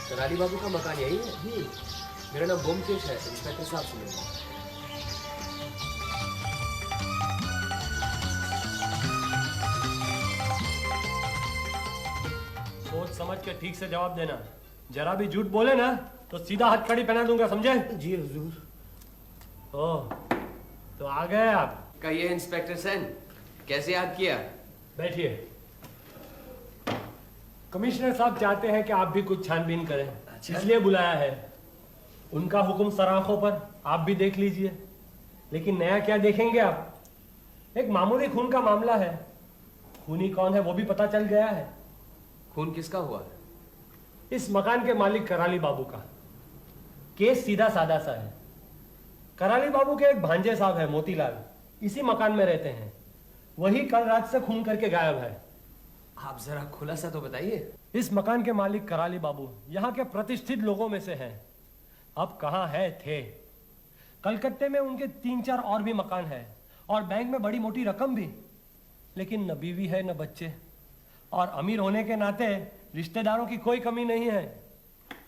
कराली बाबू का मकान यही है? मेरा नाम ब्योमकेश है, इंस्पेक्टर साहब से मिलना। सोच समझ के ठीक से जवाब देना। जरा भी झूठ बोले ना तो सीधा हथकड़ी पहना दूंगा, समझे? जी हुजूर। ओह, तो आ गए आप। कहिए इंस्पेक्टर सेन, कैसे याद किया? बैठिए। कमिश्नर साहब चाहते हैं कि आप भी कुछ छानबीन करें, इसलिए बुलाया है। उनका हुक्म सराखों पर, आप भी देख लीजिए। लेकिन नया क्या देखेंगे आप? एक मामूली खून का मामला है। खूनी कौन है वो भी पता चल गया है। खून किसका हुआ? इस मकान के मालिक कराली बाबू का। केस सीधा साधा सा है। कराली बाबू के एक भांजे साहब है मोतीलाल, इसी मकान में रहते हैं। वही कल रात से खून करके गायब है। आप जरा खुलासा तो बताइए। इस मकान के मालिक कराली बाबू यहाँ के प्रतिष्ठित लोगों में से हैं। अब कहाँ है थे। कलकत्ते में उनके 3-4 और भी मकान हैं और बैंक में बड़ी मोटी रकम भी। लेकिन न बीवी है न बच्चे, और अमीर होने के नाते रिश्तेदारों की कोई कमी नहीं है।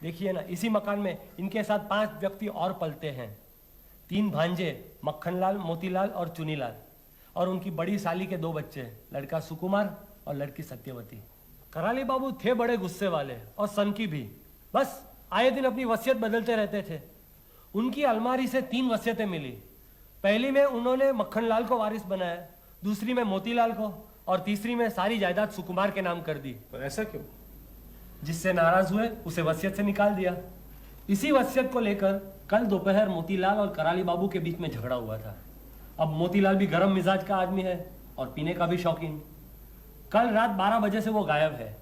देखिए ना, इसी मकान में इनके साथ 5 व्यक्ति और पलते हैं। 3 भांजे, मक्खनलाल, मोतीलाल और चुनीलाल, और उनकी बड़ी साली के 2 बच्चे, लड़का सुकुमार और लड़की सत्यवती। कराली बाबू थे बड़े गुस्से वाले और सनकी भी। बस आए दिन अपनी वसीयत बदलते रहते थे। उनकी अलमारी से 3 वसीयतें मिली। पहली में उन्होंने मक्खनलाल को वारिस बनाया, दूसरी में मोतीलाल को, और तीसरी में सारी जायदाद सुकुमार के नाम कर दी। पर ऐसा क्यों? जिससे नाराज हुए उसे वसीयत से निकाल दिया। इसी वसीयत को लेकर कल दोपहर मोतीलाल और कराली बाबू के बीच में झगड़ा हुआ था। अब मोतीलाल भी गर्म मिजाज का आदमी है और पीने का भी शौकीन। कल रात 12 बजे से वो गायब है।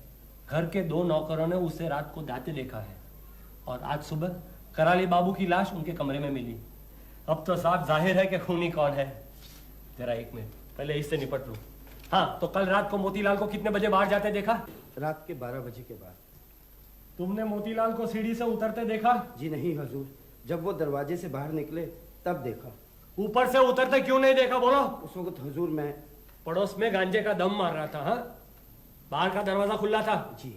घर के 2 नौकरों ने उसे रात को जाते देखा है, और आज सुबह कराली बाबू की लाश उनके कमरे में मिली। अब तो साफ जाहिर है कि खूनी कौन है। जरा 1 मिनट, पहले इससे निपट लूं। हाँ, तो कल रात को मोतीलाल को कितने बजे बाहर जाते देखा? रात के 12 बजे के बाद। तुमने मोतीलाल को सीढ़ी से उतरते देखा? जी नहीं हुजूर, जब वो दरवाजे से बाहर निकले तब देखा। ऊपर से उतरते क्यों नहीं देखा, बोलो? उस वक्त हुजूर मैं पड़ोस में गांजे का दम मार रहा था। हाँ, बाहर का दरवाजा खुला था। जी।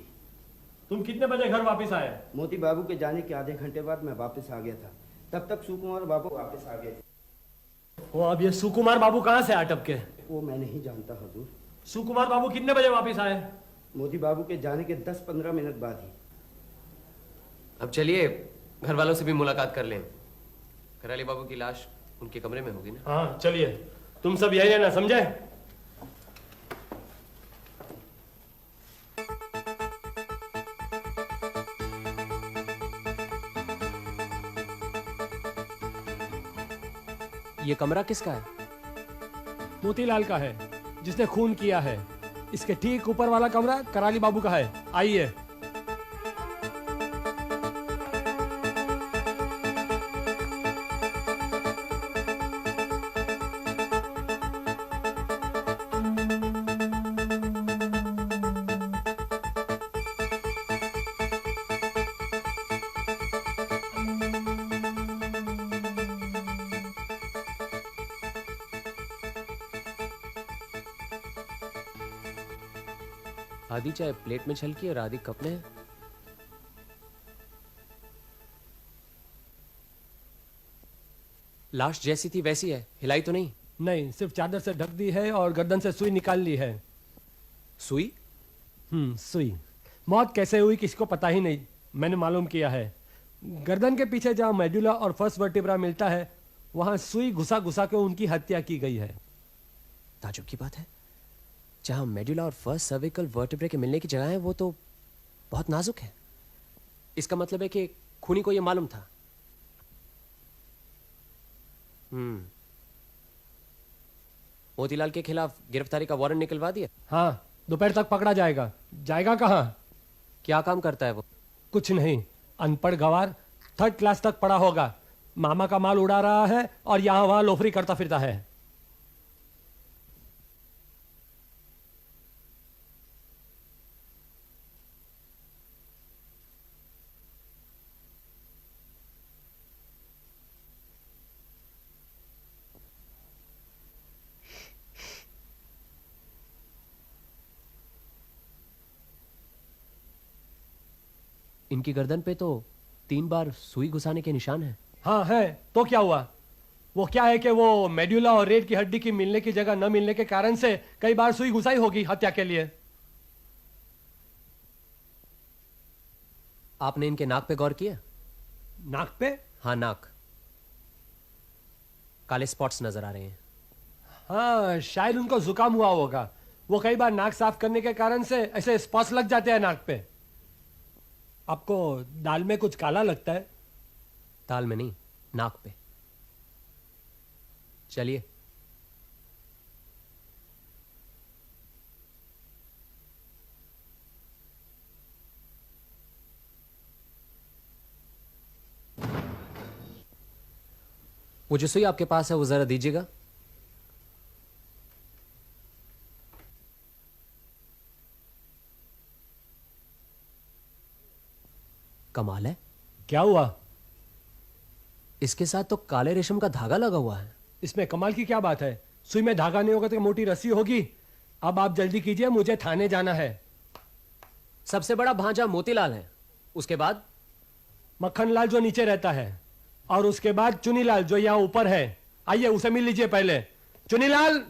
तुम कितने बजे घर वापस आए? मोती बाबू के जाने के आधे घंटे बाद मैं वापस आ गया था। तब तक सुकुमार बाबू वापस आ गए थे। वो अब ये सुकुमार बाबू कहाँ से अटक के? वो मैं नहीं जानता हुजूर। सुकुमार बाबू कितने बजे वापस आए? मोती बाबू के जाने के 10-15 मिनट बाद ही। अब चलिए घर वालों से भी मुलाकात कर लें। कराली बाबू की लाश उनके कमरे में होगी ना? हाँ चलिए, तुम सब यही है ना, समझे? ये कमरा किसका है? मोतीलाल का है, जिसने खून किया है। इसके ठीक ऊपर वाला कमरा कराली बाबू का है। आइए। आधी चाय प्लेट में छलकी और आधी कप में है। लाश जैसी थी वैसी है, हिलाई तो नहीं? नहीं, सिर्फ चादर से ढक दी है और गर्दन से सुई निकाल ली है। सुई? सुई। मौत कैसे हुई किसी को पता ही नहीं। मैंने मालूम किया है। गर्दन के पीछे जहां मेडुला और फर्स्ट वर्टिब्रा मिलता है, वहां सुई घुसा घुसा के उनकी हत्या की गई है। ताजुब की बात है, जहां मेडुला और फर्स्ट सर्विकल वर्टिब्रे के मिलने की जगह है वो तो बहुत नाजुक है। इसका मतलब है कि खूनी को यह मालूम था। मोतीलाल के खिलाफ गिरफ्तारी का वारंट निकलवा दिया? हाँ, दोपहर तक पकड़ा जाएगा। जाएगा कहाँ? क्या काम करता है वो? कुछ नहीं, अनपढ़ गवार, 3rd क्लास तक पढ़ा होगा। मामा का माल उड़ा रहा है और यहां वहां लोफरी करता फिरता है। इनकी गर्दन पे तो 3 बार सुई घुसाने के निशान हैं। हाँ है, तो क्या हुआ? वो क्या है कि वो मेड्यूला और रीढ़ की हड्डी की मिलने की जगह न मिलने के कारण से कई बार सुई घुसाई होगी हत्या के लिए। आपने इनके नाक पे गौर किया? नाक पे? हाँ, नाक। काले स्पॉट्स नजर आ रहे हैं। हाँ, शायद उनको जुकाम हुआ होगा। वो कई बार नाक साफ करने के कारण से ऐसे स्पॉट्स लग जाते हैं नाक पे। आपको दाल में कुछ काला लगता है? दाल में नहीं, नाक पे। चलिए। वो जो सुई आपके पास है वो जरा दीजिएगा। कमाल है। क्या हुआ? इसके साथ तो काले रेशम का धागा लगा हुआ है। इसमें कमाल की क्या बात है? सुई में धागा नहीं होगा तो मोटी रस्सी होगी। अब आप जल्दी कीजिए, मुझे थाने जाना है। सबसे बड़ा भांजा मोतीलाल है, उसके बाद मक्खनलाल जो नीचे रहता है, और उसके बाद चुनीलाल जो यहाँ ऊपर है। आइए उसे मिल लीजिए पहले। चुनीलाल,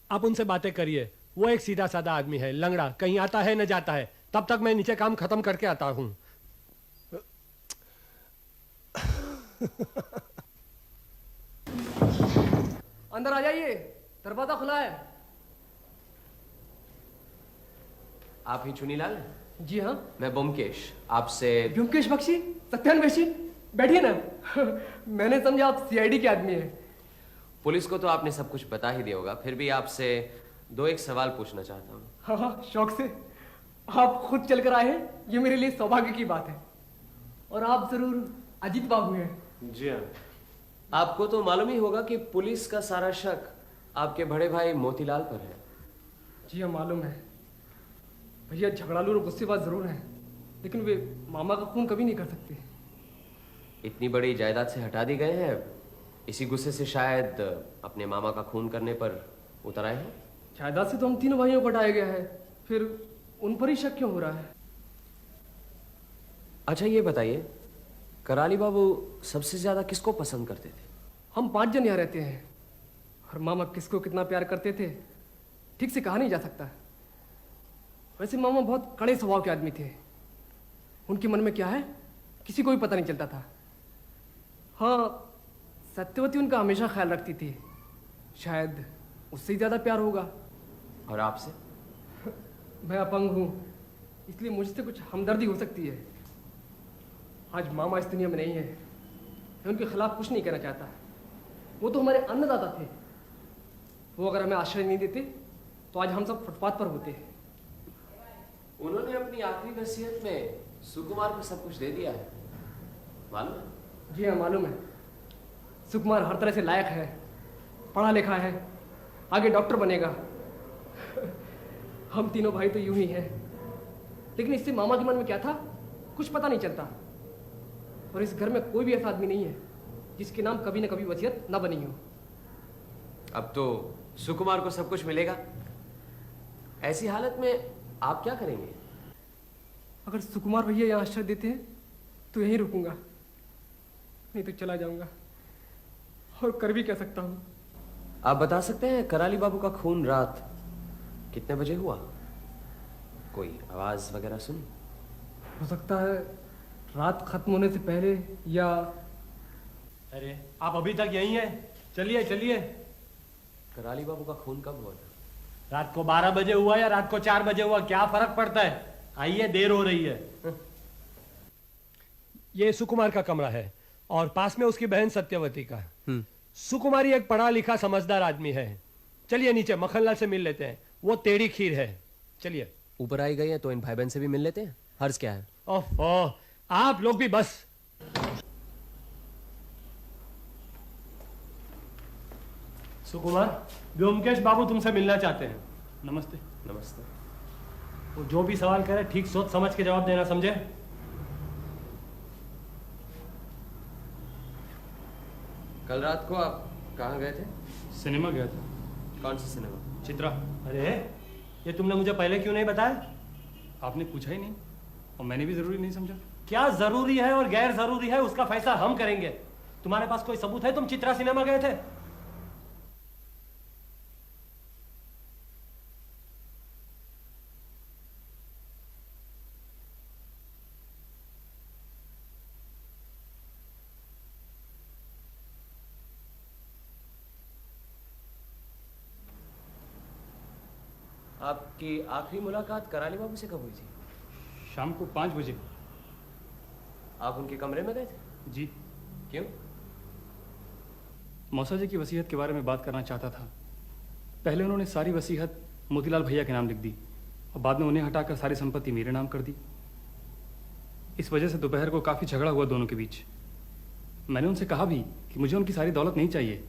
आप उनसे बातें करिए। वो एक सीधा साधा आदमी है, लंगड़ा, कहीं आता है न जाता है। तब तक मैं नीचे काम खत्म करके आता हूं। अंदर आ जाइए, दरवाजा खुला है। आप ही चुनीलाल? जी हाँ, मैं ब्योमकेश, आपसे ब्योमकेश बख्शी, सत्यान बख्शी, बैठिए ना। मैंने समझा आप सीआईडी के आदमी हैं। पुलिस को तो आपने सब कुछ बता ही दिया होगा, फिर भी आपसे 2-1 सवाल पूछना चाहता हूँ। हाँ हाँ, शौक से। आप खुद चलकर आए हैं, ये मेरे लिए सौभाग्य की बात है। और आप जरूर अजीत बाबू हैं। जी हाँ। आपको तो मालूम ही होगा कि पुलिस का सारा शक आपके बड़े भाई मोतीलाल पर है। जी हाँ, मालूम है। भैया झगड़ालू और गुस्सेबाज जरूर हैं, लेकिन वे मामा का खून कभी नहीं कर सकते। इतनी बड़ी जायदाद से हटा दी गए हैं, इसी गुस्से से शायद अपने मामा का खून करने पर उतर आए हैं। जायदाद से तो हम तीनों भाइयों को हटाया गया है, फिर उन पर ही शक क्यों हो रहा है? अच्छा ये बताइए, कराली बाबू सबसे ज्यादा किसको पसंद करते थे? हम 5 जन यहाँ रहते हैं, और मामा किसको कितना प्यार करते थे ठीक से कहा नहीं जा सकता। वैसे मामा बहुत कड़े स्वभाव के आदमी थे। उनके मन में क्या है किसी को भी पता नहीं चलता था। हाँ, सत्यवती उनका हमेशा ख्याल रखती थी, शायद उससे ही ज़्यादा प्यार होगा। और आपसे? मैं अपंग हूँ, इसलिए मुझसे कुछ हमदर्दी हो सकती है। आज मामा इस दुनिया में नहीं है, मैं उनके खिलाफ कुछ नहीं कहना चाहता। वो तो हमारे अन्नदाता थे। वो अगर हमें आश्रय नहीं देते तो आज हम सब फुटपाथ पर होते। उन्होंने अपनी आखिरी वसीयत में सुकुमार को सब कुछ दे दिया है, मालूम है? जी हाँ, मालूम है। सुकुमार हर तरह से लायक है, पढ़ा लिखा है, आगे डॉक्टर बनेगा। हम तीनों भाई तो यूं ही हैं, लेकिन इससे मामा के मन में क्या था कुछ पता नहीं चलता। और इस घर में कोई भी ऐसा आदमी नहीं है जिसके नाम कभी न कभी वसीयत न बनी हो। अब तो सुकुमार को सब कुछ मिलेगा। ऐसी हालत में आप क्या करेंगे? अगर सुकुमार भैया यहाँ आश्रय देते हैं तो यहीं रुकूंगा, नहीं तो चला जाऊंगा। और कर भी कह सकता हूँ। आप बता सकते हैं कराली बाबू का खून रात कितने बजे हुआ? कोई आवाज वगैरह सुनी? हो सकता है रात खत्म होने से पहले, या अरे आप अभी तक यहीं हैं? चलिए चलिए। कराली बाबू का खून कब हुआ था? रात को 12 बजे हुआ या रात को 4 बजे हुआ, क्या फर्क पड़ता है? आइए, देर हो रही है। ये सुकुमार का कमरा है और पास में उसकी बहन सत्यवती का। सुकुमारी एक पढ़ा लिखा समझदार आदमी है। चलिए नीचे मक्खनलाल से मिल लेते हैं, वो टेढ़ी खीर है। चलिए। ऊपर आई गई है तो इन भाई बहन से भी मिल लेते हैं, हर्ज क्या है? ओह, आप लोग भी बस। सुकुमार, व्योमकेश बाबू तुमसे मिलना चाहते हैं। नमस्ते। नमस्ते। वो जो भी सवाल करे ठीक सोच समझ के जवाब देना, समझे? कल रात को आप कहाँ गए थे? सिनेमा गया था। कौन सा सिनेमा? चित्रा। अरे ये तुमने मुझे पहले क्यों नहीं बताया? आपने पूछा ही नहीं और मैंने भी जरूरी नहीं समझा। क्या जरूरी है और गैर जरूरी है उसका फैसला हम करेंगे। तुम्हारे पास कोई सबूत है तुम चित्रा सिनेमा गए थे? आपकी आखिरी मुलाकात कराली बाबू से कब हुई थी? शाम को 5 बजे। आप उनके कमरे में गए थे? जी। क्यों? मौसा जी की वसीयत के बारे में बात करना चाहता था। पहले उन्होंने सारी वसीयत मोतीलाल भैया के नाम लिख दी और बाद में उन्हें हटाकर सारी संपत्ति मेरे नाम कर दी। इस वजह से दोपहर को काफ़ी झगड़ा हुआ दोनों के बीच। मैंने उनसे कहा भी कि मुझे उनकी सारी दौलत नहीं चाहिए,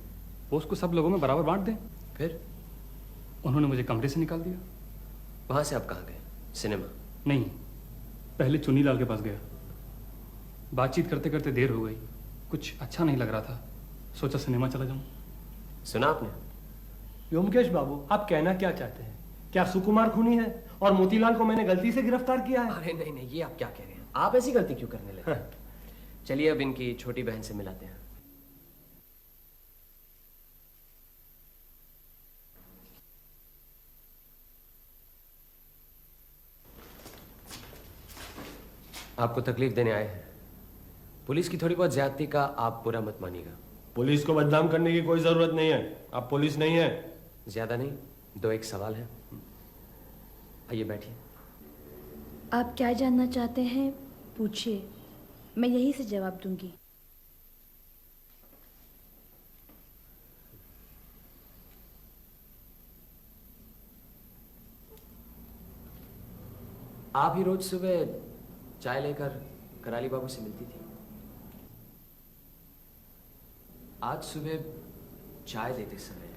वो उसको सब लोगों में बराबर बांट दें। फिर? उन्होंने मुझे कमरे से निकाल दिया। वहां से आप कहाँ गए? सिनेमा? नहीं, पहले चुन्नीलाल के पास गया। बातचीत करते करते देर हो गई, कुछ अच्छा नहीं लग रहा था, सोचा सिनेमा चला जाऊं। सुना आपने? व्योमकेश बाबू, आप कहना क्या चाहते हैं? क्या सुकुमार खूनी है और मोतीलाल को मैंने गलती से गिरफ्तार किया है? अरे नहीं नहीं, ये आप क्या कह रहे हैं? आप ऐसी गलती क्यों करने लगे? चलिए अब इनकी छोटी बहन से मिलाते हैं। आपको तकलीफ देने आए हैं। पुलिस की थोड़ी बहुत ज्यादती का आप बुरा मत मानिएगा। पुलिस को बदनाम करने की कोई जरूरत नहीं है, आप पुलिस नहीं है। ज्यादा नहीं, 2-1 सवाल है। आइए बैठिए। आप क्या जानना चाहते हैं पूछिए, मैं यही से जवाब दूंगी। आप ही रोज सुबह चाय लेकर कराली बाबू से मिलती थी। आज सुबह चाय देते समय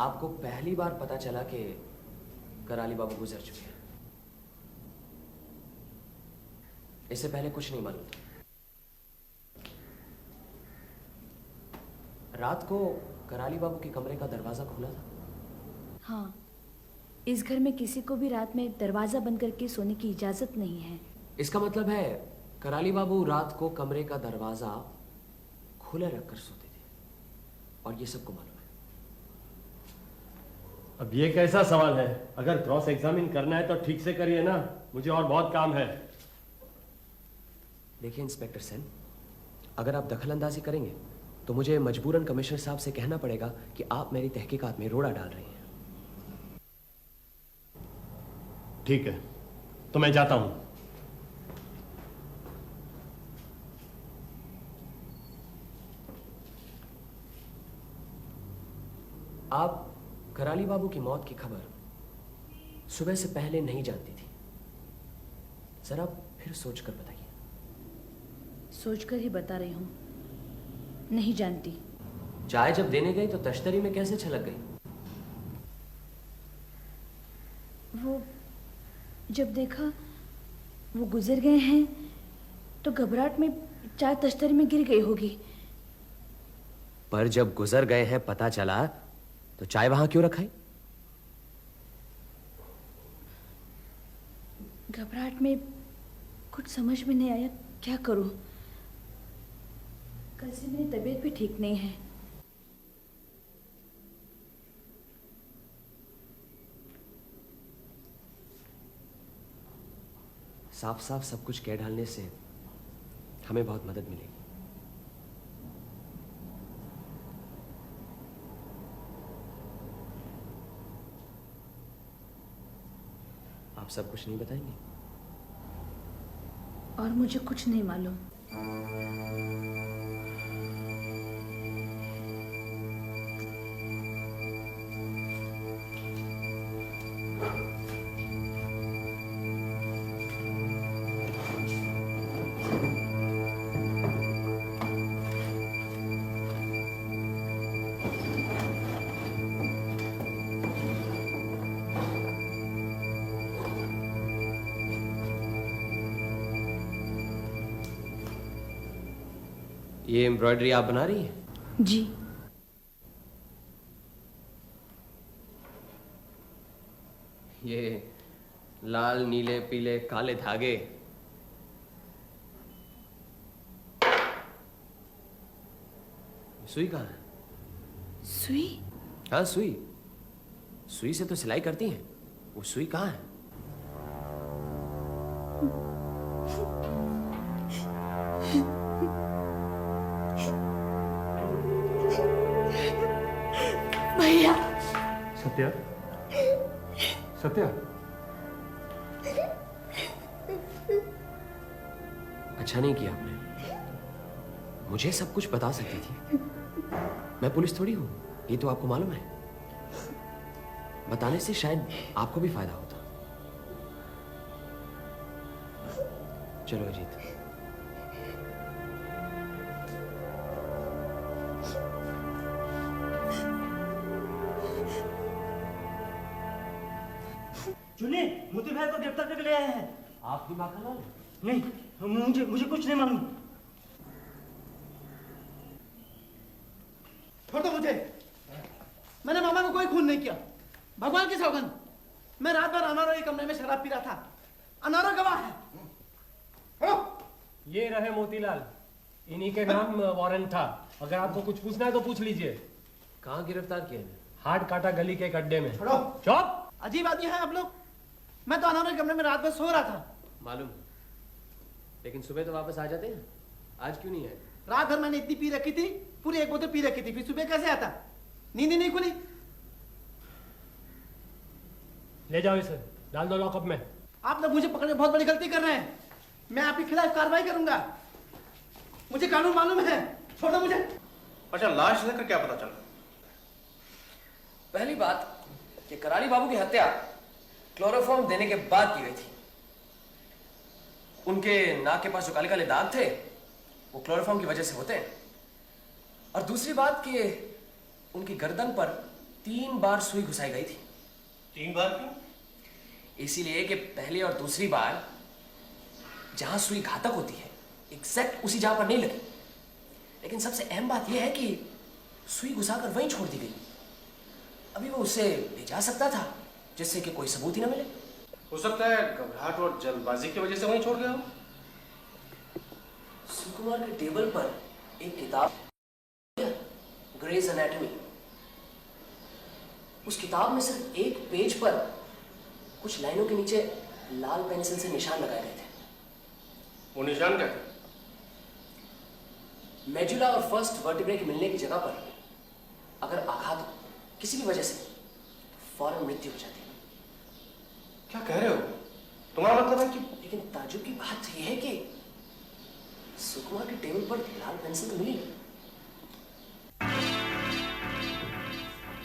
आपको पहली बार पता चला कि कराली बाबू गुजर चुके हैं। इससे पहले कुछ नहीं मालूम था। रात को कराली बाबू के कमरे का दरवाजा खुला था? हाँ, इस घर में किसी को भी रात में दरवाजा बंद करके सोने की इजाजत नहीं है। इसका मतलब है कराली बाबू रात को कमरे का दरवाजा खुला रखकर सोते थे और ये सबको मालूम है। अब ये कैसा सवाल है? अगर क्रॉस एग्जामिन करना है तो ठीक से करिए ना, मुझे और बहुत काम है। देखिए इंस्पेक्टर सेन, अगर आप दखल अंदाजी करेंगे तो मुझे मजबूरन कमिश्नर साहब से कहना पड़ेगा कि आप मेरी तहकीकात में रोड़ा डाल रही हैं। ठीक है, तो मैं जाता हूं। आप कराली बाबू की मौत की खबर सुबह से पहले नहीं जानती थी। जरा फिर सोचकर बताइए। सोचकर ही बता रही हूँ, नहीं जानती। चाय जब देने गई तो तश्तरी में कैसे छलक गई? वो जब देखा वो गुजर गए हैं तो घबराहट में चाय तश्तरी में गिर गई होगी। पर जब गुजर गए हैं पता चला तो चाय वहां क्यों रखाई? घबराहट में कुछ समझ में नहीं आया, क्या करूं। कल से मेरी तबीयत भी ठीक नहीं है। साफ साफ सब कुछ कह डालने से हमें बहुत मदद मिलेगी। आप सब कुछ नहीं बताएंगे? और मुझे कुछ नहीं मालूम। ये एम्ब्रॉयडरी आप बना रही हैं? जी। ये लाल नीले पीले काले धागे सुई कहाँ है? सुई? हाँ सुई। सुई से तो सिलाई करती हैं। वो सुई कहाँ है? भैया। सत्या, सत्या, अच्छा नहीं किया आपने। मुझे सब कुछ बता सकती थी। मैं पुलिस थोड़ी हूं, ये तो आपको मालूम है। बताने से शायद आपको भी फायदा होता। चलो अजीत। सुनिए, मोती भाई को गिरफ्तार करके ले आए हैं। आप दिमाग का लाल? नहीं, मुझे कुछ नहीं मालूम। छोड़ दो मुझे। मैंने मामा को कोई खून नहीं किया, भगवान की सौगंध। मैं रात भर अनारो के कमरे में शराब पी रहा था। अनारो गवाह है। ये रहे मोतीलाल, इन्हीं के नाम वारंट था। अगर आपको कुछ पूछना है तो पूछ लीजिए। कहाँ गिरफ्तार किया है? हाट काटा गली के गड्ढे में। छोड़ो। चुप। अजीब आदमी है आप लोग। मैं तो अनारो के कमरे में रात भर सो रहा था। मालूम, लेकिन सुबह तो वापस आ जाते हैं। आज क्यों नहीं आए? रात भर मैंने इतनी पी रखी थी, पूरी एक बोतल पी रखी थी। फिर सुबह कैसे आता? नींद ही नहीं खुली। ले जाओ इसे, डाल दो लॉकअप में। आप लोग मुझे पकड़ने बहुत बड़ी गलती कर रहे हैं। मैं आपके खिलाफ कार्रवाई करूंगा। मुझे कानून मालूम है। छोड़ो मुझे। अच्छा, लाश लेकर क्या पता चला? पहली बात कि कराली बाबू की हत्या क्लोरोफॉर्म देने के बाद की गई थी। उनके नाक के पास जो काले काले दाग थे वो क्लोरोफॉर्म की वजह से होते हैं। और दूसरी बात कि उनकी गर्दन पर 3 बार सुई घुसाई गई थी। 3 बार क्यों? इसीलिए कि पहली और दूसरी बार जहां सुई घातक होती है एग्जैक्ट उसी जगह पर नहीं लगी। लेकिन सबसे अहम बात यह है कि सुई घुसाकर वहीं छोड़ दी गई। अभी वो उसे ले जा सकता था जिससे कि कोई सबूत ही ना मिले। हो सकता है घबराहट और जल्दबाजी की वजह से वहीं छोड़ गया हो। सुकुमार के टेबल पर एक किताब, ग्रेज एनाटॉमी। उस किताब में सिर्फ एक पेज पर कुछ लाइनों के नीचे लाल पेंसिल से निशान लगाए गए थे। वो निशान क्या थे? मेडुला और फर्स्ट वर्टिब्रे के मिलने की जगह पर अगर आघात हो किसी भी वजह से तो फौरन मृत्यु हो जाती है। क्या कह रहे हो? तुम्हारा मतलब है कि... लेकिन ताज्जुब की बात यह है कि सुकुमार के टेबल पर लाल पेंसिल तो मिली।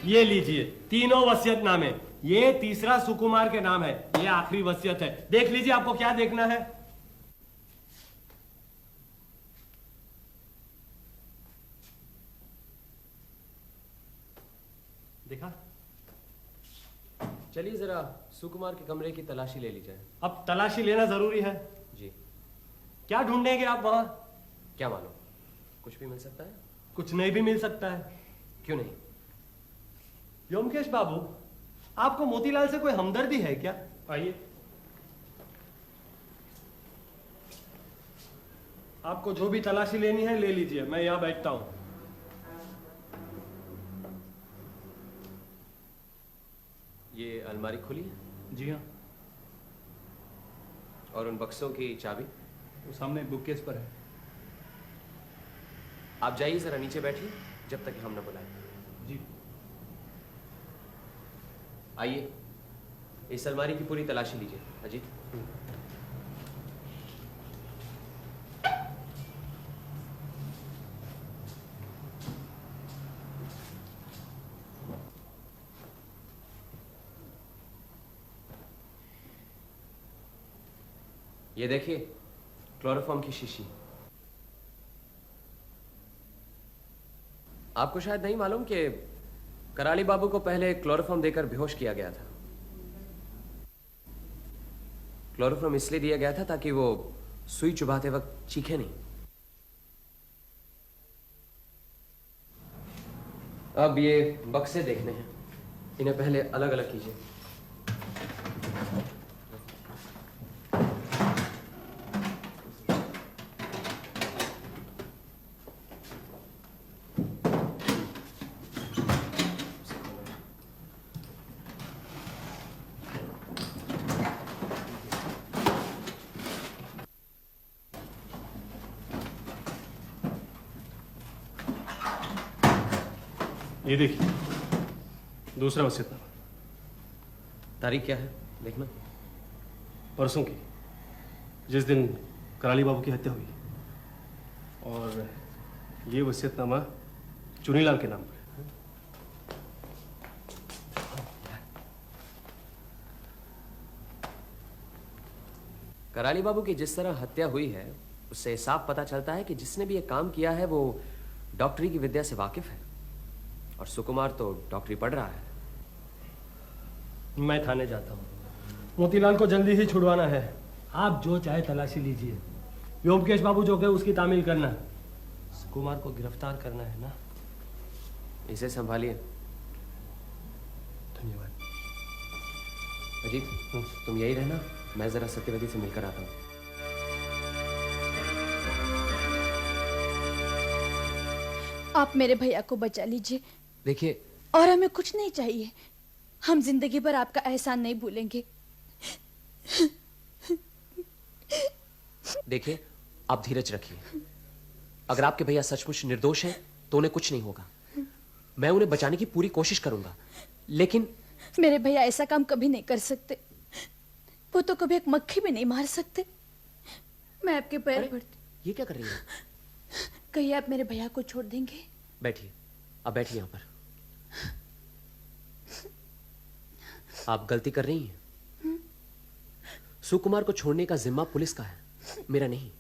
ये लीजिए, तीनों वसीयतनामे। ये तीसरा सुकुमार के नाम है, ये आखिरी वसीयत है। देख लीजिए आपको क्या देखना है। देखा? चलिए जरा सुकुमार के कमरे की तलाशी ले ली जाए। अब तलाशी लेना जरूरी है। जी। क्या ढूंढेंगे आप वहां? क्या मालूम, कुछ भी मिल सकता है। कुछ नहीं भी मिल सकता है। क्यों नहीं? व्योमकेश बाबू, आपको मोतीलाल से कोई हमदर्दी है क्या? आइए। आपको जो भी तलाशी लेनी है ले लीजिए, मैं यहां बैठता हूं। ये अलमारी खुली है जी हाँ, और उन बक्सों की चाबी वो सामने बुककेस पर है। आप जाइए जरा नीचे बैठिए जब तक हम न बुलाएं। जी। आइए, इस अलमारी की पूरी तलाशी लीजिए अजीत। ये देखिए, क्लोरोफॉर्म की शीशी। आपको शायद नहीं मालूम कि कराली बाबू को पहले क्लोरोफॉर्म देकर बेहोश किया गया था। क्लोरोफॉर्म इसलिए दिया गया था ताकि वो सुई चुभाते वक्त चीखे नहीं। अब ये बक्से देखने हैं, इन्हें पहले अलग अलग कीजिए। ये देखिए, दूसरा वसीयतनामा। तारीख क्या है देखना। परसों की, जिस दिन कराली बाबू की हत्या हुई। और ये वसीयतनामा चुनीलाल के नाम पर है। कराली बाबू की जिस तरह हत्या हुई है उससे साफ पता चलता है कि जिसने भी ये काम किया है वो डॉक्टरी की विद्या से वाकिफ है, और सुकुमार तो डॉक्टरी पढ़ रहा है। मैं थाने जाता हूँ, मोतीलाल को जल्दी ही छुड़वाना है। आप जो चाहे तलाशी लीजिए, व्योमकेश बाबू जो कहे उसकी तामील करना। सुकुमार को गिरफ्तार करना है ना। इसे संभालिए। धन्यवाद। अजीत, तुम यही रहना, मैं जरा सत्यवती से मिलकर आता हूँ। आप मेरे भैया को बचा लीजिए। देखिए, और हमें कुछ नहीं चाहिए, हम जिंदगी भर आपका एहसान नहीं भूलेंगे। देखिए, आप धीरज रखिए। अगर आपके भैया सचमुच निर्दोष हैं तो उन्हें कुछ नहीं होगा। मैं उन्हें बचाने की पूरी कोशिश करूंगा, लेकिन मेरे भैया ऐसा काम कभी नहीं कर सकते। वो तो कभी एक मक्खी भी नहीं मार सकते। मैं आपके पैर पड़ती। ये क्या कर रही है? कहिए आप मेरे भैया को छोड़ देंगे? बैठिए, अब बैठिए यहां पर। आप गलती कर रही हैं। सुकुमार को छोड़ने का जिम्मा पुलिस का है, मेरा नहीं।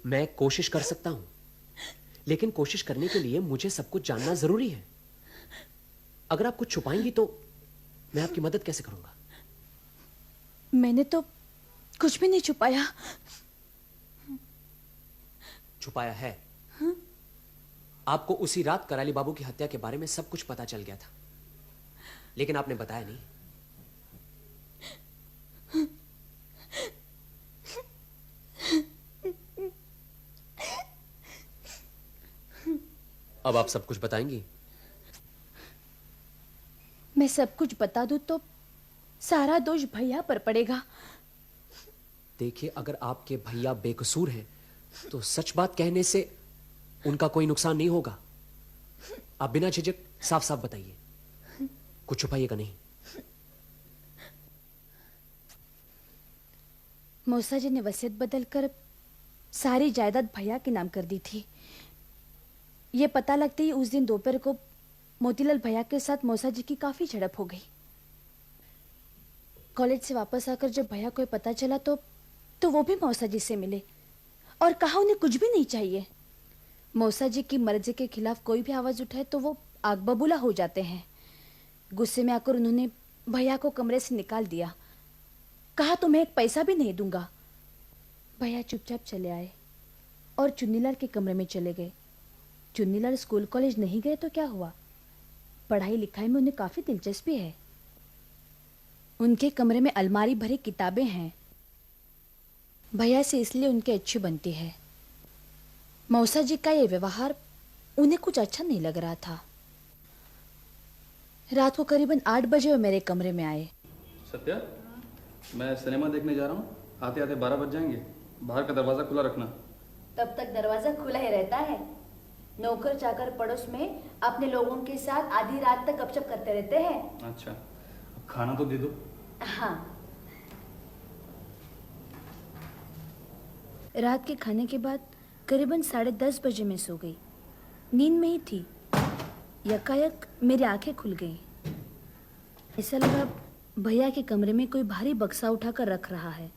मैं कोशिश कर सकता हूं, लेकिन कोशिश करने के लिए मुझे सब कुछ जानना जरूरी है। अगर आप कुछ छुपाएंगी तो मैं आपकी मदद कैसे करूंगा? मैंने तो कुछ भी नहीं छुपाया। छुपाया है। आपको उसी रात कराली बाबू की हत्या के बारे में सब कुछ पता चल गया था, लेकिन आपने बताया नहीं। अब आप सब कुछ बताएंगी? मैं सब कुछ बता दूं तो सारा दोष भैया पर पड़ेगा। देखिए, अगर आपके भैया बेकसूर हैं तो सच बात कहने से उनका कोई नुकसान नहीं होगा। आप बिना झिझक साफ साफ बताइए, कुछ छुपाइएगा नहीं। मौसा जी ने वसीयत बदलकर सारी जायदाद भैया के नाम कर दी थी। ये पता लगते ही उस दिन दोपहर को मोतीलाल भैया के साथ मौसा जी की काफी झड़प हो गई। कॉलेज से वापस आकर जब भैया को पता चला तो वो भी मौसा जी से मिले और कहा उन्हें कुछ भी नहीं चाहिए। मौसा जी की मर्जी के खिलाफ कोई भी आवाज उठाए तो वो आग बबूला हो जाते हैं। गुस्से में आकर उन्होंने भैया को कमरे से निकाल दिया। कहा तुम्हें एक पैसा भी नहीं दूंगा। भैया चुपचाप चले आए और चुन्नीलाल के कमरे में चले गए। चुन्नीलाल स्कूल कॉलेज नहीं गए तो क्या हुआ, पढ़ाई लिखाई में उन्हें काफी दिलचस्पी है। उनके कमरे में अलमारी भरी किताबें हैं। भैया से इसलिए उनकी अच्छी बनती है। मौसा जी का ये व्यवहार उन्हें कुछ अच्छा नहीं लग रहा था। रात को करीबन 8 बजे वो मेरे कमरे में आए। सत्या, मैं सिनेमा देखने जा रहा हूँ, आते आते 12 बज जाएंगे। बाहर का दरवाजा खुला रखना। तब तक दरवाजा खुला ही रहता है। नौकर चाकर पड़ोस में अपने लोगों के साथ आधी रात तक गपशप करते रहते हैं। अच्छा, अब खाना तो दे दो। हाँ। रात के खाने के बाद करीबन 10:30 बजे मैं सो गई। नींद में ही थी, यकायक मेरी आंखें खुल गईं। ऐसा लगा भैया के कमरे में कोई भारी बक्सा उठाकर रख रहा है।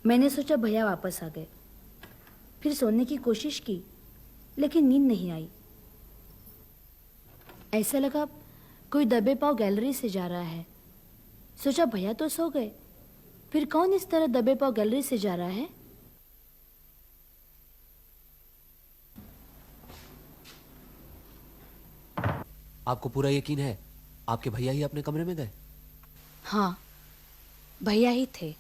मैंने सोचा भैया वापस आ गए। फिर सोने की कोशिश की, लेकिन नींद नहीं आई। ऐसा लगा कोई दबे पांव गैलरी से जा रहा है। सोचा भैया तो सो गए, फिर कौन इस तरह दबे पांव गैलरी से जा रहा है। आपको पूरा यकीन है आपके भैया ही अपने कमरे में गए? हाँ, भैया ही थे।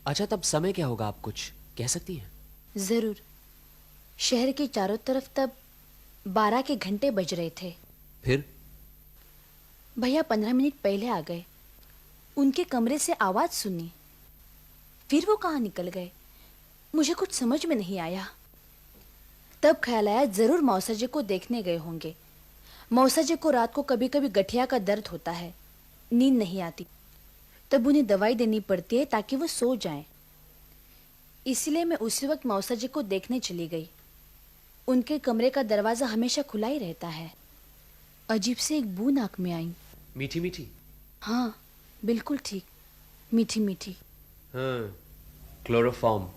अच्छा, तब समय क्या होगा, आप कुछ कह सकती हैं? जरूर। शहर के चारों तरफ तब 12 के घंटे बज रहे थे। फिर भैया 15 मिनट पहले आ गए। उनके कमरे से आवाज सुनी, फिर वो कहाँ निकल गए, मुझे कुछ समझ में नहीं आया। तब ख्याल आया जरूर मौसा जी को देखने गए होंगे। मौसा जी को रात को कभी कभी गठिया का दर्द होता है, नींद नहीं आती, तब उन्हें दवाई देनी पड़ती है ताकि वो सो जाएं। इसलिए मैं उसी वक्त मौसा जी को देखने चली गई। उनके कमरे का दरवाजा हमेशा खुला ही रहता है। अजीब से एक बू नाक में आई। मीठी मीठी। हाँ बिल्कुल ठीक, मीठी मीठी। हाँ, क्लोरोफॉर्म।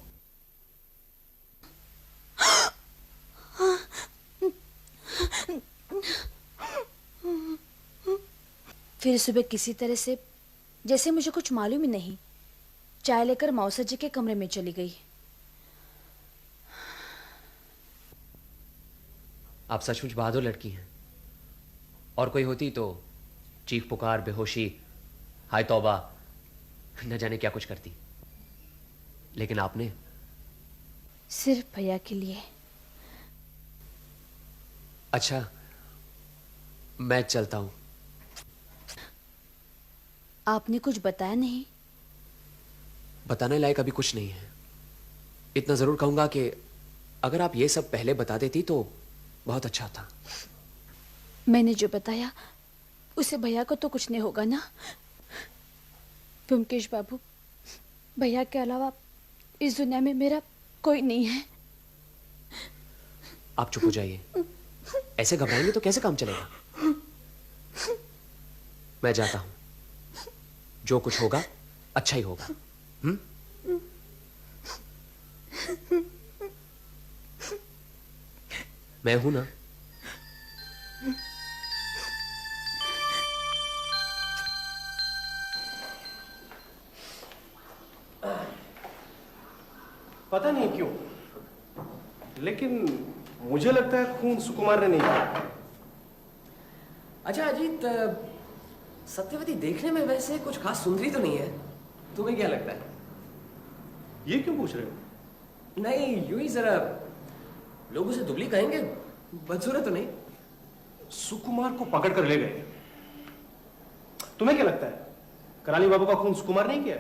फिर सुबह किसी तरह से, जैसे मुझे कुछ मालूम ही नहीं, चाय लेकर मौसा जी के कमरे में चली गई। आप सचमुच बहादुर लड़की हैं। और कोई होती तो चीख पुकार, बेहोशी, हाय तौबा, न जाने क्या कुछ करती। लेकिन आपने सिर्फ भैया के लिए। अच्छा, मैं चलता हूं। आपने कुछ बताया नहीं? बताने लायक अभी कुछ नहीं है। इतना जरूर कहूंगा कि अगर आप ये सब पहले बता देती तो बहुत अच्छा था। मैंने जो बताया उसे भैया को तो कुछ नहीं होगा ना? ब्योमकेश बाबू, भैया के अलावा इस दुनिया में मेरा कोई नहीं है। आप चुप हो जाइए। ऐसे घबराएंगे तो कैसे काम चलेगा? मैं जाता हूं। जो कुछ होगा अच्छा ही होगा। मैं हूं ना। पता नहीं क्यों, लेकिन मुझे लगता है खून सुकुमार ने नहीं किया। अच्छा अजीत, सत्यवती देखने में वैसे कुछ खास सुंदरी तो नहीं है, तुम्हें क्या लगता है? ये क्यों पूछ रहे हो? नहीं, यूं ही जरा लोग उसे दुबली कहेंगे, बदसूरत तो नहीं। सुकुमार को पकड़ कर ले गए। तुम्हें क्या लगता है कराली बाबू का खून सुकुमार नहीं किया?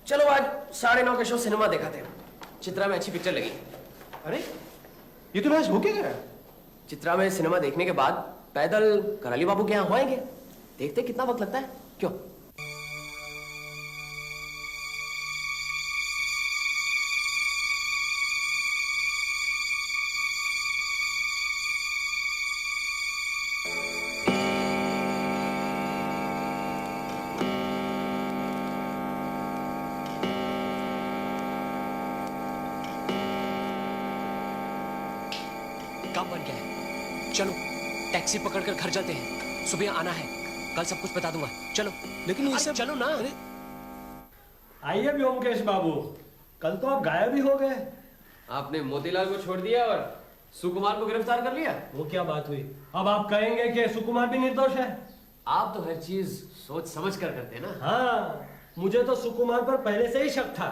चलो आज 9:30 के शो सिनेमा दिखाते हैं। चित्रा में अच्छी पिक्चर लगी। अरे ये तो मैच होके गया। चित्रा में सिनेमा देखने के बाद पैदल कराली बाबू के यहाँ होएंगे। देखते कितना वक्त लगता है। क्यों? काम बन गया है। चलो टैक्सी पकड़कर घर चलते हैं। सुबह आना है, कल सब कुछ बता दूंगा। चलो। लेकिन ये अरे सब चलो ना। आइए ब्योमकेश बाबू, कल तो आप गायब ही हो गए। आपने मोतीलाल को छोड़ दिया और सुकुमार को गिरफ्तार कर लिया। वो क्या बात हुई? अब आप कहेंगे कि सुकुमार भी निर्दोष है? आप तो हर चीज सोच समझ कर करते हैं ना। हाँ, मुझे तो सुकुमार पर पहले से ही शक था।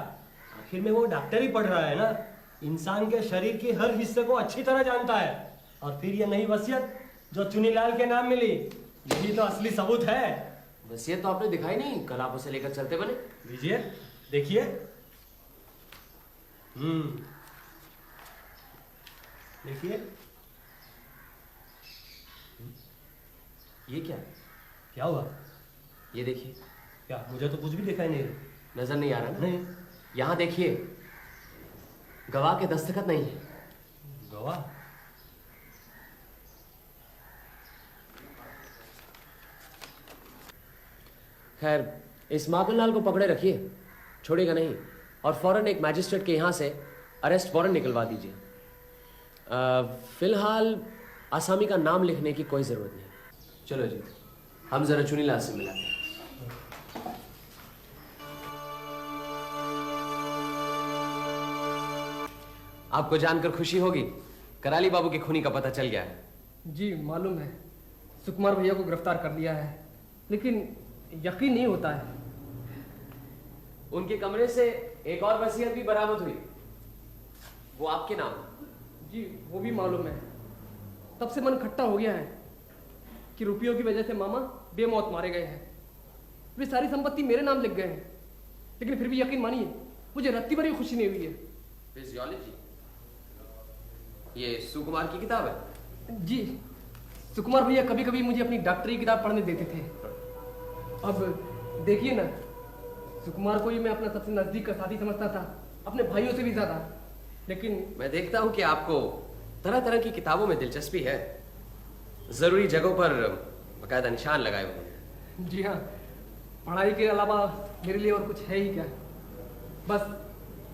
आखिर में वो डॉक्टर ही पढ़ रहा है ना, इंसान के शरीर की हर हिस्से को अच्छी तरह जानता है। और फिर ये नई वसीयत जो चुनीलाल के नाम मिली, यही तो असली सबूत है। वसीयत तो आपने दिखाई नहीं, कल आप उसे लेकर चलते बने। लीजिए, देखिए। देखिए। ये क्या? क्या हुआ? ये देखिए। क्या? मुझे तो कुछ भी दिखाई नहीं। नजर नहीं आ रहा ना? नहीं। यहाँ देखिए, गवाह के दस्तखत नहीं है। गवाह? खैर, इस माखनलाल को पकड़े रखिए, छोड़ेगा नहीं। और फौरन एक मैजिस्ट्रेट के यहाँ से अरेस्ट वारंट निकलवा दीजिए। फिलहाल आसामी का नाम लिखने की कोई जरूरत नहीं। चलो जी, हम जरा चुनीलाल से मिलाते हैं। आपको जानकर खुशी होगी, कराली बाबू के खूनी का पता चल गया है। जी मालूम है, सुकुमार भैया को गिरफ्तार कर लिया है, लेकिन यकीन नहीं होता है। उनके कमरे से एक और वसीयत भी बरामद हुई, वो आपके नाम। जी वो भी मालूम है। तब से मन खट्टा हो गया है कि रुपयों की वजह से मामा बेमौत मारे गए हैं। वे सारी संपत्ति मेरे नाम लिख गए हैं, लेकिन फिर भी यकीन मानिए मुझे रत्ती भर भी खुशी नहीं हुई है। फिजियोलॉजी ये सुकुमार की किताब है? जी, सुकुमार भैया कभी कभी मुझे अपनी डॉक्टरी की किताब पढ़ने देते थे। अब देखिए ना, सुकुमार को ही मैं अपना सबसे नजदीक का साथी समझता था, अपने भाइयों से भी ज्यादा। लेकिन मैं देखता हूं कि आपको तरह तरह की किताबों में दिलचस्पी है। जरूरी जगहों पर बकायदा निशान लगाए हुए हैं। जी हाँ, पढ़ाई के अलावा मेरे लिए और कुछ है ही क्या। बस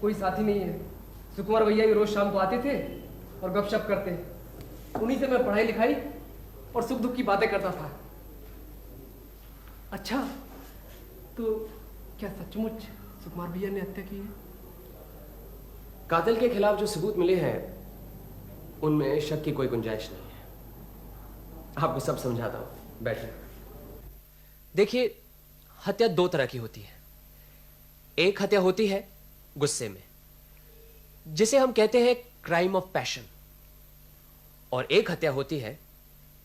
कोई साथी नहीं है। सुकुमार भैया भी रोज शाम को आते थे और गपशप करते, उन्हीं से मैं पढ़ाई लिखाई और सुख दुख की बातें करता था। अच्छा, तो क्या सचमुच सुकुमार भैया ने हत्या की है? कातिल के खिलाफ जो सबूत मिले हैं उनमें शक की कोई गुंजाइश नहीं है। आपको सब समझाता हूं, बैठिए। देखिए, हत्या दो तरह की होती है। एक हत्या होती है गुस्से में, जिसे हम कहते हैं क्राइम ऑफ पैशन, और एक हत्या होती है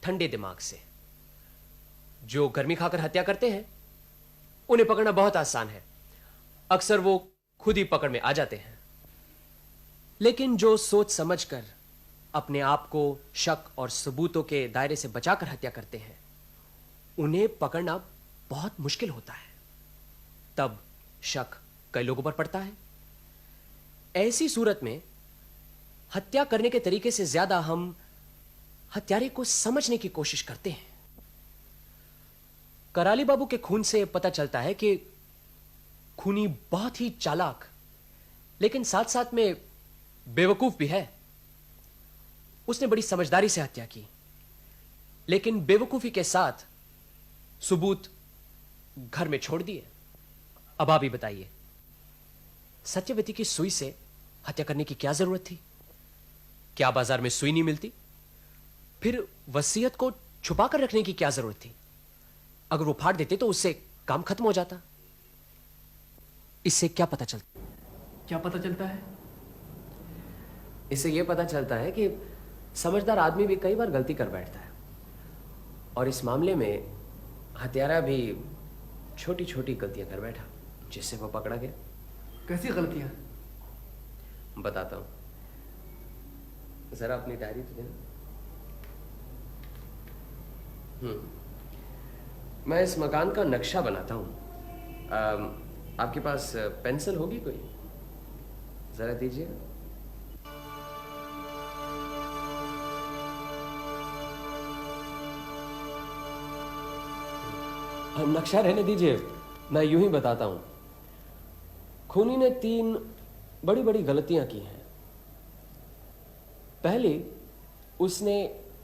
ठंडे दिमाग से। जो गर्मी खाकर हत्या करते हैं उन्हें पकड़ना बहुत आसान है, अक्सर वो खुद ही पकड़ में आ जाते हैं। लेकिन जो सोच समझकर अपने आप को शक और सबूतों के दायरे से बचाकर हत्या करते हैं, उन्हें पकड़ना बहुत मुश्किल होता है। तब शक कई लोगों पर पड़ता है। ऐसी सूरत में हत्या करने के तरीके से ज्यादा हम हत्यारे को समझने की कोशिश करते हैं। कराली बाबू के खून से पता चलता है कि खूनी बहुत ही चालाक, लेकिन साथ साथ में बेवकूफ भी है। उसने बड़ी समझदारी से हत्या की, लेकिन बेवकूफी के साथ सबूत घर में छोड़ दिए। अब आप ही बताइए, सत्यवती की सुई से हत्या करने की क्या जरूरत थी? क्या बाजार में सुई नहीं मिलती? फिर वसीयत को छुपा कर रखने की क्या जरूरत थी? अगर वो फाड़ देते तो उससे काम खत्म हो जाता। इससे क्या पता चलता? क्या पता चलता है? इससे यह पता चलता है कि समझदार आदमी भी कई बार गलती कर बैठता है, और इस मामले में हत्यारा भी छोटी छोटी गलतियां कर बैठा, जिससे वो पकड़ा गया। कैसी गलतियां? बताता हूं, जरा अपनी डायरी तो देना। मैं इस मकान का नक्शा बनाता हूं। आपके पास पेंसिल होगी कोई? जरा दीजिए। नक्शा रहने दीजिए, मैं यूं ही बताता हूं। खूनी ने 3 बड़ी बड़ी गलतियां की हैं। पहली, उसने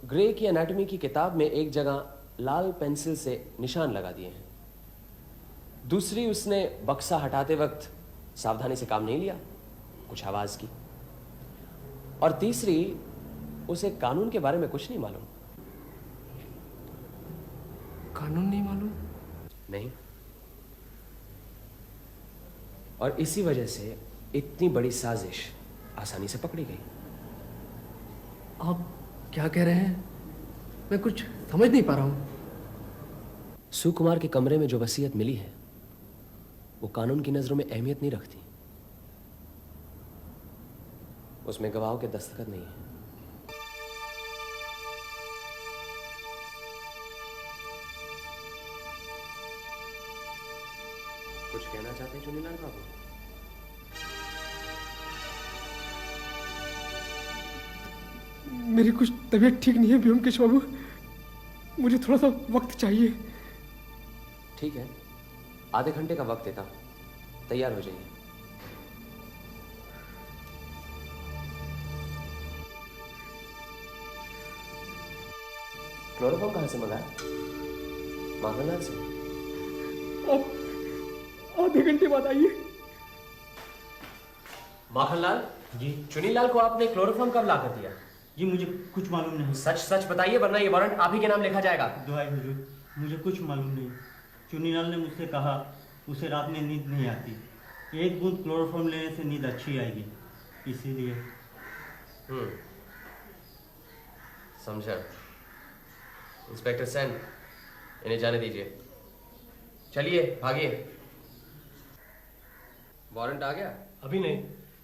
ग्रे की एनाटॉमी की किताब में एक जगह लाल पेंसिल से निशान लगा दिए हैं। दूसरी, उसने बक्सा हटाते वक्त सावधानी से काम नहीं लिया, कुछ आवाज की। और तीसरी, उसे कानून के बारे में कुछ नहीं मालूम। कानून नहीं मालूम? नहीं। और इसी वजह से इतनी बड़ी साजिश आसानी से पकड़ी गई। आप क्या कह रहे हैं? मैं कुछ समझ नहीं पा रहा हूं। सुकुमार के कमरे में जो वसीयत मिली है वो कानून की नजरों में अहमियत नहीं रखती। उसमें गवाहों के दस्तखत नहीं है। कुछ कहना चाहते हैं चुनीलाल बाबू? मेरी कुछ तबीयत ठीक नहीं है ब्योमकेश बाबू, मुझे थोड़ा सा वक्त चाहिए। ठीक है, आधे घंटे का वक्त देता हूं, तैयार हो जाइए। क्लोरोफॉर्म कहां से मंगाया? माखनलाल से। आप आधे घंटे बाद आइए। माखनलाल जी चुनीलाल को आपने क्लोरोफॉर्म कब लाकर दिया? जी, मुझे कुछ मालूम नहीं। सच सच बताइए, वरना ये वारंट आप ही के नाम लिखा जाएगा। दुआई हुजूर, मुझे कुछ मालूम नहीं। चुनीलाल ने मुझसे कहा उसे रात में नींद नहीं आती, 1 बूंद क्लोरोफॉर्म लेने से नींद अच्छी आएगी, इसीलिए। समझा। इंस्पेक्टर सेन, इन्हें जाने दीजिए। चलिए, भागिए। वारंट आ गया? अभी नहीं,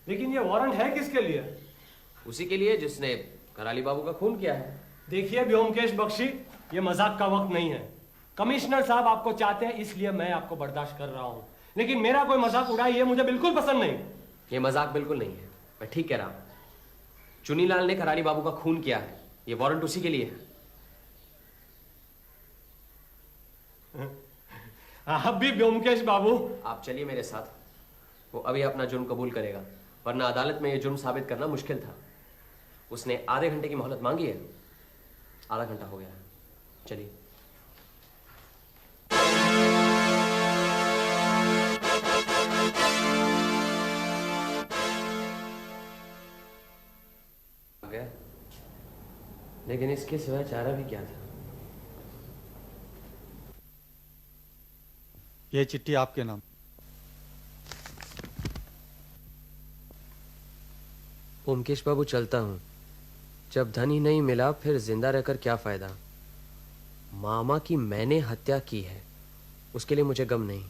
लेकिन ये वारंट है किसके लिए? उसी के लिए जिसने कराली बाबू का खून किया है। देखिए व्योमकेश बख्शी, ये मजाक का वक्त नहीं है। कमिश्नर साहब आपको चाहते हैं, इसलिए मैं आपको बर्दाश्त कर रहा हूं, लेकिन मेरा कोई मजाक उड़ाए ये मुझे बिल्कुल पसंद नहीं। ये मजाक बिल्कुल नहीं है, मैं ठीक कह रहा हूं। चुनीलाल ने कराली बाबू का खून किया है, ये वारंट उसी के लिए है। आप भी व्योमकेश बाबू। आप चलिए मेरे साथ, वो अभी अपना जुर्म कबूल करेगा, वरना अदालत में ये जुर्म साबित करना मुश्किल था। उसने आधे घंटे की मोहलत मांगी है, आधा घंटा हो गया है। चलिए। आ गया, लेकिन इसके सिवाय चारा भी क्या था? ये चिट्ठी आपके नाम। ओमकेश बाबू, चलता हूं। जब धन ही नहीं मिला फिर जिंदा रहकर क्या फायदा। मामा की मैंने हत्या की है, उसके लिए मुझे गम नहीं,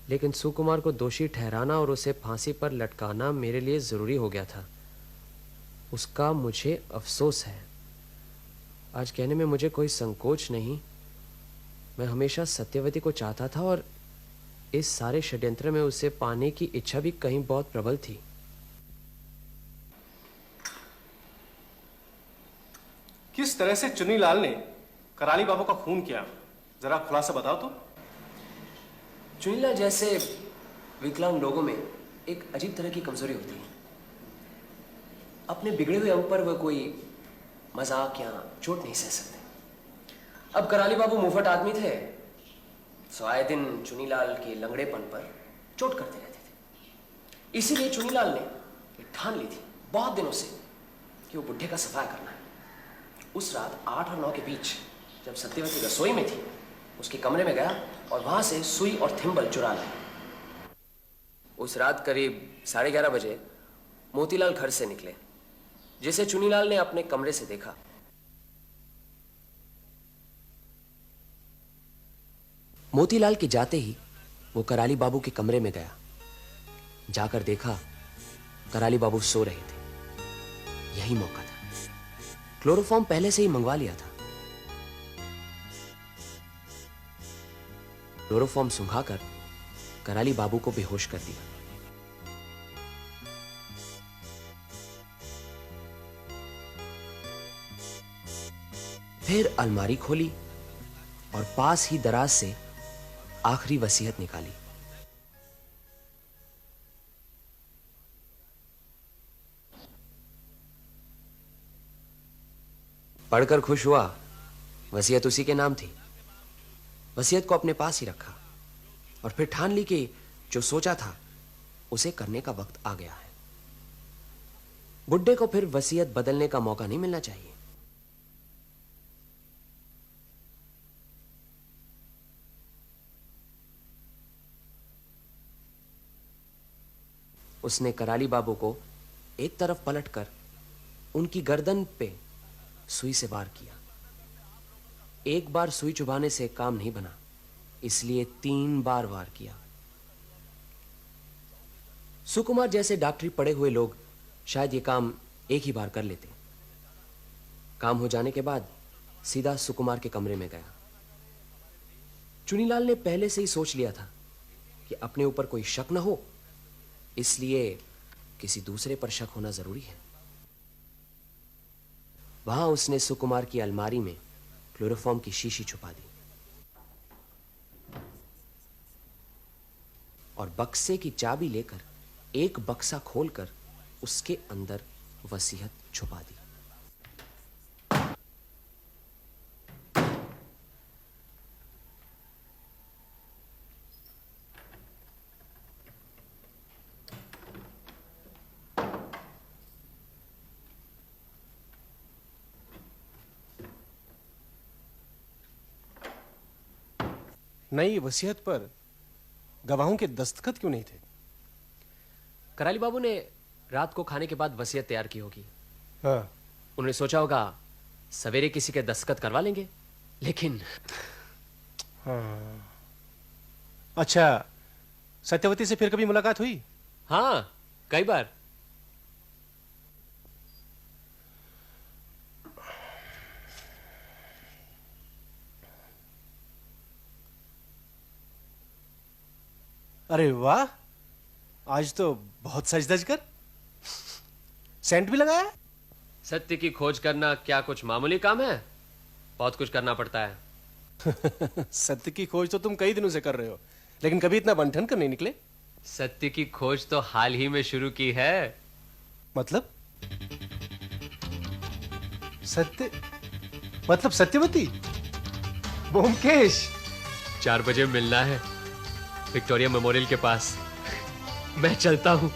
लेकिन सुकुमार को दोषी ठहराना और उसे फांसी पर लटकाना मेरे लिए जरूरी हो गया था। उसका मुझे अफसोस है। आज कहने में मुझे कोई संकोच नहीं। मैं हमेशा सत्यवती को चाहता था और इस सारे षड्यंत्र में उसे पाने की इच्छा भी कहीं बहुत प्रबल थी। किस तरह से चुनीलाल ने कराली बाबू का खून किया, जरा खुलासा बताओ तो। चुनीलाल जैसे विकलांग लोगों में एक अजीब तरह की कमजोरी होती है। अपने बिगड़े हुए अंग पर वह कोई मजाक या चोट नहीं सह सकते। अब कराली बाबू मुफट आदमी थे, सो आए दिन चुनीलाल के लंगड़ेपन पर चोट करते रहते थे। इसीलिए चुनीलाल ने ये ठान ली थी बहुत दिनों से कि वो बुढ़े का सफाया करना है। उस रात 8 और 9 के बीच जब सत्यवती रसोई में थी, उसके कमरे में गया और वहां से सुई और थिम्बल चुरा लाया। उस रात करीब 11:30 बजे मोतीलाल घर से निकले, जिसे चुनीलाल ने अपने कमरे से देखा। मोतीलाल के जाते ही वो कराली बाबू के कमरे में गया। जाकर देखा कराली बाबू सो रहे थे। यही मौका था। क्लोरोफॉर्म पहले से ही मंगवा लिया था। क्लोरोफॉर्म सुंघाकर कराली बाबू को बेहोश कर दिया। फिर अलमारी खोली और पास ही दराज से आखिरी वसीयत निकाली। पढ़कर खुश हुआ। वसीयत उसी के नाम थी। वसीयत को अपने पास ही रखा और फिर ठान ली कि जो सोचा था उसे करने का वक्त आ गया है। बुड्ढे को फिर वसीयत बदलने का मौका नहीं मिलना चाहिए। उसने कराली बाबू को एक तरफ पलटकर उनकी गर्दन पे सुई से वार किया। एक बार सुई चुभाने से काम नहीं बना, इसलिए 3 बार वार किया। सुकुमार जैसे डॉक्टरी पढ़े हुए लोग शायद ये काम एक ही बार कर लेते। काम हो जाने के बाद सीधा सुकुमार के कमरे में गया। चुनीलाल ने पहले से ही सोच लिया था कि अपने ऊपर कोई शक न हो, इसलिए किसी दूसरे पर शक होना जरूरी है। वहां उसने सुकुमार की अलमारी में क्लोरोफॉर्म की शीशी छुपा दी और बक्से की चाबी लेकर एक बक्सा खोलकर उसके अंदर वसीयत छुपा दी। नई वसीयत पर गवाहों के दस्तखत क्यों नहीं थे? कराली बाबू ने रात को खाने के बाद वसीयत तैयार की होगी। हाँ। उन्होंने सोचा होगा सवेरे किसी के दस्तखत करवा लेंगे, लेकिन हाँ। अच्छा, सत्यवती से फिर कभी मुलाकात हुई? हाँ, कई बार। अरे वाह, आज तो बहुत सज धज कर। सेंट भी लगाया? सत्य की खोज करना क्या कुछ मामूली काम है? बहुत कुछ करना पड़ता है। सत्य की खोज तो तुम कई दिनों से कर रहे हो, लेकिन कभी इतना बन ठन कर नहीं निकले। सत्य की खोज तो हाल ही में शुरू की है। मतलब? सत्य मतलब सत्यवती? ब्योमकेश? 4 बजे मिलना है विक्टोरिया मेमोरियल के पास। मैं चलता हूं।